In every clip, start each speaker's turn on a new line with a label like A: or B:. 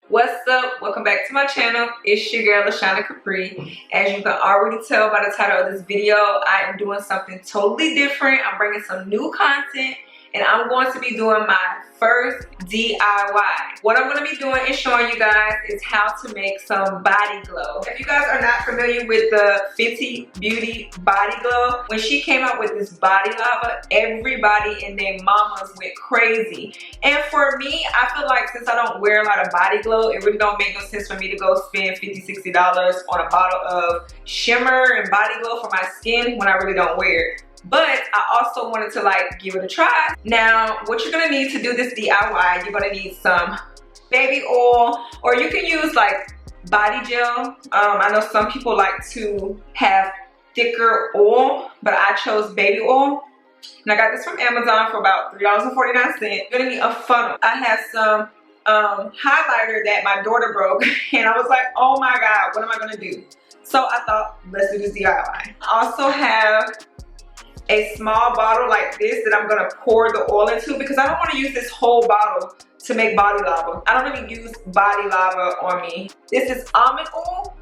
A: What's up? Welcome back to my channel. It's your girl LaShondacapri. As you can already tell by the title of this video, I am doing something totally different. I'm bringing some new content and I'm going to be doing my first DIY. What I'm going to be doing is showing you guys is how to make some body glow. If you guys are not familiar with the Fenty Beauty Body Glow, when she came out with this body lava, everybody and their mamas went crazy. And for me, I feel like since I don't wear a lot of body glow, it really don't make no sense for me to go spend $50–60 on a bottle of Shimmer and body glow for my skin when I really don't wear it. But I also wanted to like give it a try. Now, what you're gonna need to do this DIY, you're gonna need some baby oil, or you can use like body gel. I know some people like to have thicker oil, but I chose baby oil. And I got this from Amazon for about $3.49. You're gonna need a funnel. I have some highlighter that my daughter broke, and I was like, oh my God, what am I gonna do? So I thought, let's do this DIY. I also have a small bottle like this that I'm gonna pour the oil into because I don't want to use this whole bottle to make body lava. I don't even use body lava on me. This is almond oil.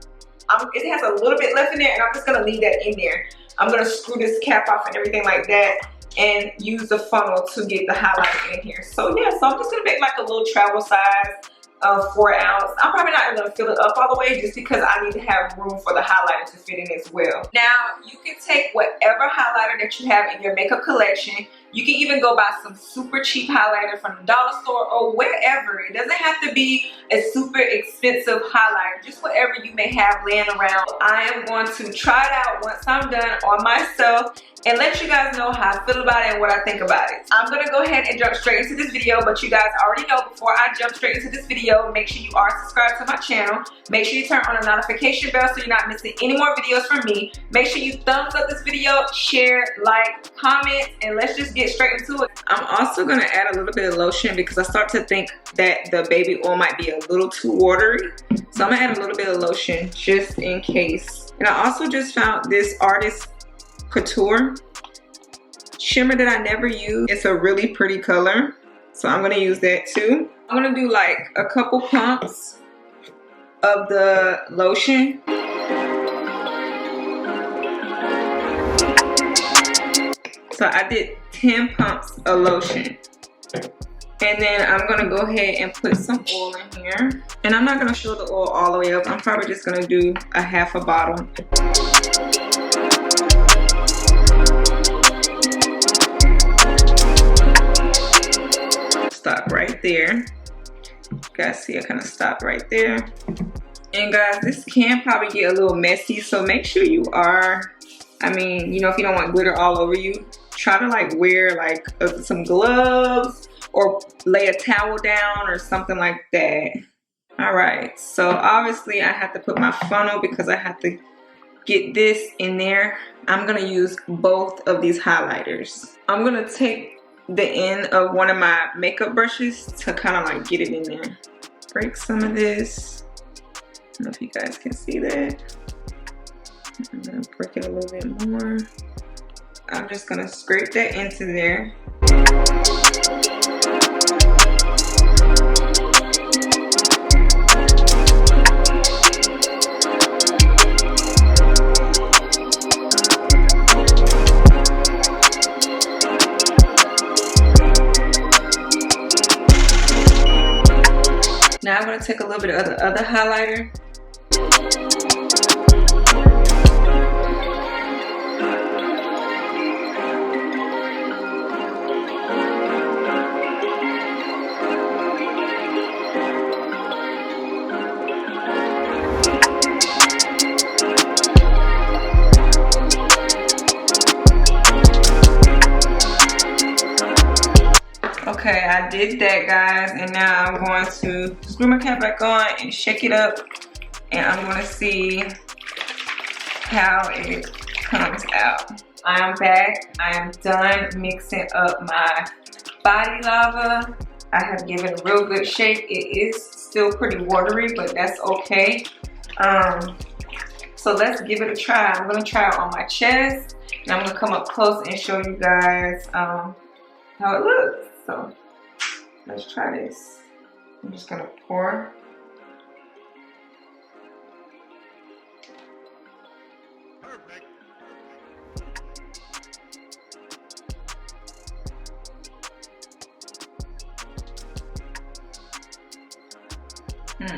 A: It has a little bit left in there and I'm just gonna leave that in there. I'm gonna screw this cap off and everything like that and use the funnel to get the highlighter in here. So yeah, so I'm just gonna make like a little travel size of 4 ounce. I'm probably not gonna fill it up all the way just because I need to have room for the highlighter to fit in as well. Now, you can take whatever highlighter that you have in your makeup collection. You can even go buy some super cheap highlighter from the dollar store or wherever. It doesn't have to be a super expensive highlighter, just whatever you may have laying around. I am going to try it out once I'm done on myself and let you guys know how I feel about it and what I think about it. I'm gonna go ahead and jump straight into this video, but you guys already know before I jump straight into this video, make sure you are subscribed to my channel. Make sure you turn on the notification bell so you're not missing any more videos from me. Make sure you thumbs up this video, share, like, comment, and let's just get straight into it. I'm also gonna add a little bit of lotion because I start to think that the baby oil might be a little too watery. So I'm gonna add a little bit of lotion just in case. And I also just found this Artist Couture shimmer that I never use. It's a really pretty color, so I'm gonna use that too. I'm gonna do like a couple pumps of the lotion. So I did 10 pumps of lotion. And then I'm gonna go ahead and put some oil in here. And I'm not gonna show the oil all the way up. I'm probably just gonna do a half a bottle. Stop right there. You guys see I kind of stopped right there. And guys, this can probably get a little messy, so make sure you are, I mean, you know, if you don't want glitter all over you, try to like wear like some gloves or lay a towel down or something like that. All right, so obviously I have to put my funnel because I have to get this in there. I'm gonna use both of these highlighters. I'm gonna take the end of one of my makeup brushes to kind of like get it in there. Break some of this. I don't know if you guys can see that. I'm gonna break it a little bit more. I'm just gonna scrape that into there. Now I'm going to take a little bit of the other highlighter. Okay, I did that, guys, and now I'm going to screw my cap back on and shake it up, and I'm going to see how it comes out. I am back. I am done mixing up my body lava. I have given a real good shake. It is still pretty watery, but that's okay. So let's give it a try. I'm going to try it on my chest, and I'm going to come up close and show you guys how it looks. So let's try this. I'm just gonna pour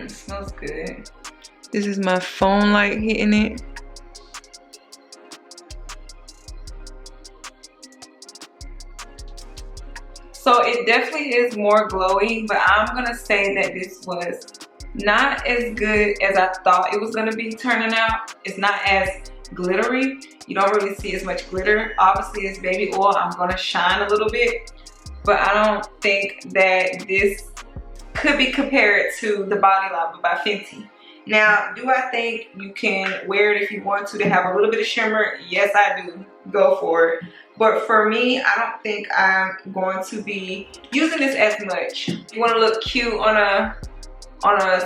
A: Smells good. This is my phone light hitting it. So it definitely is more glowy, but I'm gonna say that this was not as good as I thought it was gonna be turning out. It's not as glittery. You don't really see as much glitter. Obviously it's baby oil, I'm gonna shine a little bit, but I don't think that this could be compared to the Body Lava by Fenty. Now, do I think you can wear it if you want to have a little bit of shimmer? Yes, I do. Go for it. But for me, I don't think I'm going to be using this as much. You want to look cute on a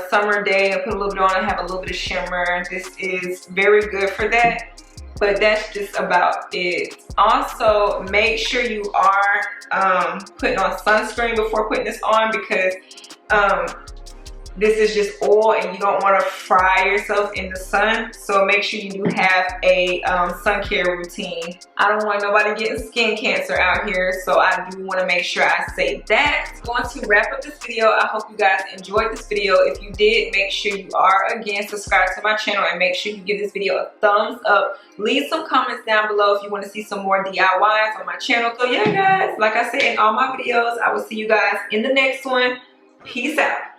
A: summer day and put a little bit on and have a little bit of shimmer. This is very good for that. But that's just about it. Also, make sure you are putting on sunscreen before putting this on, because this is just oil and you don't want to fry yourself in the sun. So make sure you do have a sun care routine. I don't want nobody getting skin cancer out here, so I do want to make sure I say that. I'm going to wrap up this video. I hope you guys enjoyed this video. If you did, make sure you are again subscribed to my channel, and make sure you give this video a thumbs up. Leave some comments down below if you want to see some more DIYs on my channel. So yeah guys, like I said in all my videos, I will see you guys in the next one. Peace out.